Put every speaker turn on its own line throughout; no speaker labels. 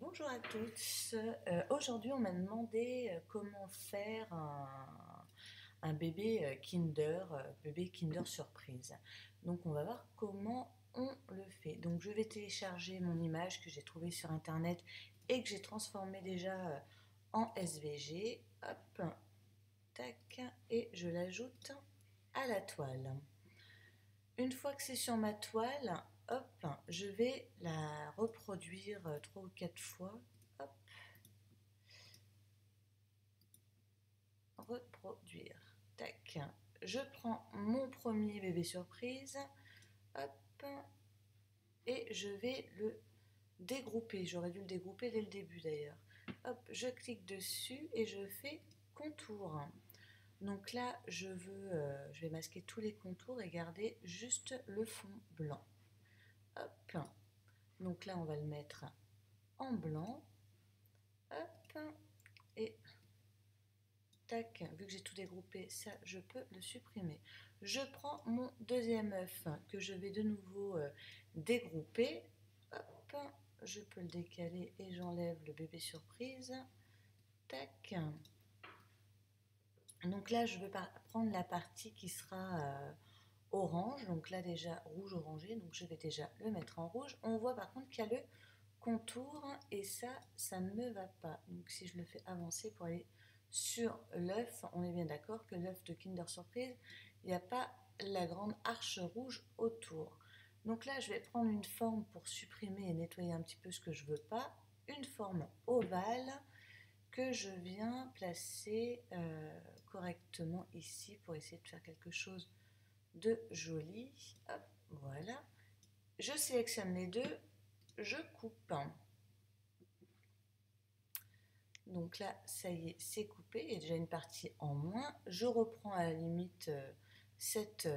Bonjour à tous. Aujourd'hui, on m'a demandé comment faire un bébé bébé Kinder Surprise. Donc, on va voir comment on le fait. Donc, je vais télécharger mon image que j'ai trouvée sur Internet et que j'ai transformée déjà en SVG. Hop, tac, et je l'ajoute à la toile. Une fois que c'est sur ma toile, hop, je vais la reproduire 3 ou 4 fois. Hop, reproduire. Tac. Je prends mon premier bébé surprise. Hop, et je vais le dégrouper. J'aurais dû le dégrouper dès le début d'ailleurs. Hop, je clique dessus et je fais contour. Donc là, je vais masquer tous les contours et garder juste le fond blanc. Hop. Donc là, on va le mettre en blanc. Hop. Et tac, vu que j'ai tout dégroupé, ça, je peux le supprimer. Je prends mon deuxième œuf que je vais de nouveau dégrouper. Hop. Je peux le décaler et j'enlève le bébé surprise. Tac. Donc là, je vais prendre la partie qui sera orange. Donc là, déjà rouge orangé. Donc je vais déjà le mettre en rouge. On voit par contre qu'il y a le contour et ça ne me va pas. Donc si je le fais avancer pour aller sur l'œuf, on est bien d'accord que l'œuf de Kinder Surprise, il n'y a pas la grande arche rouge autour. Donc là, je vais prendre une forme pour supprimer et nettoyer un petit peu ce que je veux pas. Une forme ovale que je viens placer correctement ici pour essayer de faire quelque chose de joli. Hop, voilà. Je sélectionne les deux, je coupe. Donc là, ça y est, c'est coupé. Il y a déjà une partie en moins. Je reprends à la limite cet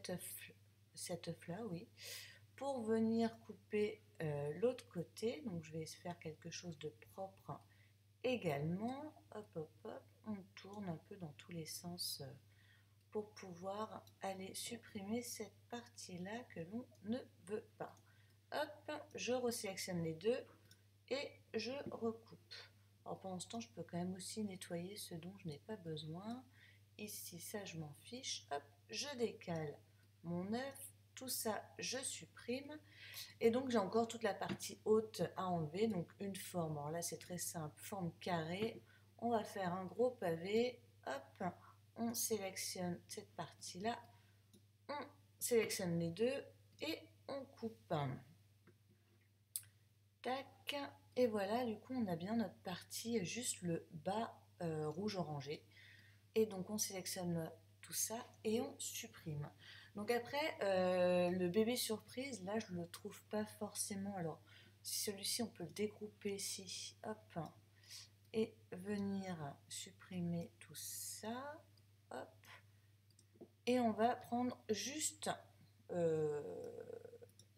œuf-là, oui, pour venir couper l'autre côté. Donc je vais faire quelque chose de propre également. Hop, hop, hop. On tourne un peu dans tous les sens pour pouvoir aller supprimer cette partie-là que l'on ne veut pas. Hop, je resélectionne les deux et je recoupe. Alors pendant ce temps, je peux quand même aussi nettoyer ce dont je n'ai pas besoin. Ici, ça, je m'en fiche. Hop, je décale mon œuf. Tout ça, je supprime. Et donc, j'ai encore toute la partie haute à enlever. Donc, une forme. Alors là, c'est très simple. Forme carrée. On va faire un gros pavé. Hop, on sélectionne cette partie-là. On sélectionne les deux et on coupe. Tac, et voilà, du coup, on a bien notre partie, juste le bas rouge orangé. Et donc, on sélectionne tout ça et on supprime. Donc après, le bébé surprise, là, je ne le trouve pas forcément. Alors, celui-ci, on peut le dégrouper ici, hop, et venir supprimer tout ça, hop. Et on va prendre juste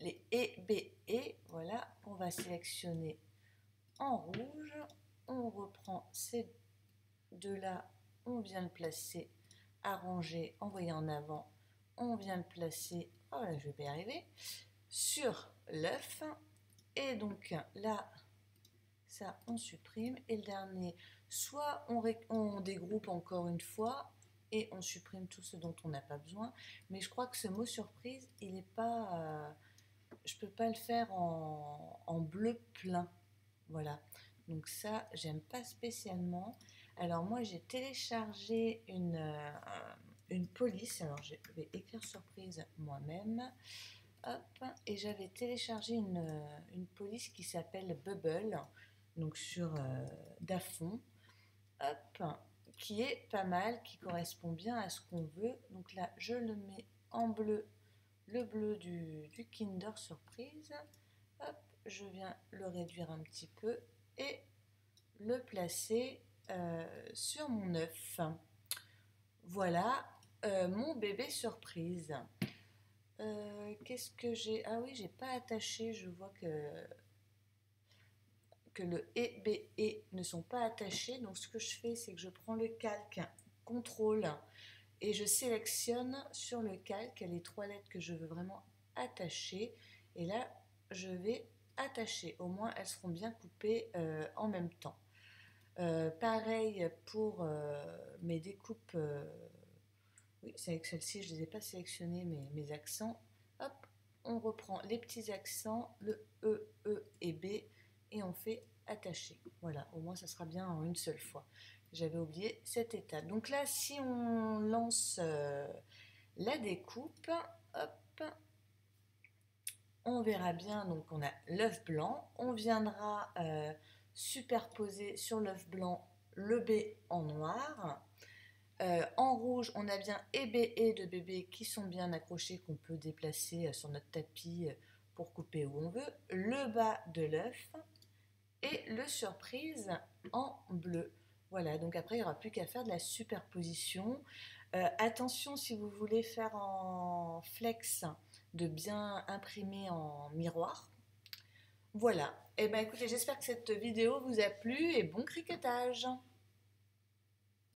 les E, B, E, voilà, on va sélectionner en rouge, on reprend ces deux-là, on vient le placer, arranger, envoyer en avant, on vient le placer, oh là je vais pas y arriver, sur l'œuf, et donc là, ça on supprime, et le dernier, soit on dégroupe encore une fois, et on supprime tout ce dont on n'a pas besoin, mais je crois que ce mot surprise, il n'est pas... je peux pas le faire en bleu plein. Voilà. Donc ça, j'aime pas spécialement. Alors moi, j'ai téléchargé une police. Alors je vais écrire surprise moi-même. Hop. Et j'avais téléchargé une police qui s'appelle Bubble. Donc sur Dafont. Hop. Qui est pas mal, qui correspond bien à ce qu'on veut. Donc là, je le mets en bleu, le bleu du Kinder Surprise. Hop, je viens le réduire un petit peu et le placer sur mon œuf. Voilà mon bébé surprise. Qu'est-ce que j'ai? Ah oui, j'ai pas attaché. Je vois que le E, B, E ne sont pas attachés. Donc ce que je fais, c'est que je prends le calque, contrôle, et je sélectionne sur le calque les trois lettres que je veux vraiment attacher. Et là, je vais attacher. Au moins, elles seront bien coupées en même temps. Pareil pour mes découpes. Oui, c'est avec celle-ci, je ne les ai pas sélectionnés, mes accents. Hop, on reprend les petits accents, le E et B, et on fait attacher. Voilà, au moins ça sera bien en une seule fois. J'avais oublié cette étape. Donc là, si on lance la découpe, hop, on verra bien, donc on a l'œuf blanc, on viendra superposer sur l'œuf blanc le B en noir. En rouge, on a bien et B et de bébé qui sont bien accrochés, qu'on peut déplacer sur notre tapis pour couper où on veut. Le bas de l'œuf et le surprise en bleu. Voilà, donc après, il n'y aura plus qu'à faire de la superposition. Attention, si vous voulez faire en flex, de bien imprimer en miroir. Voilà. Et bien écoutez, j'espère que cette vidéo vous a plu et bon criquetage.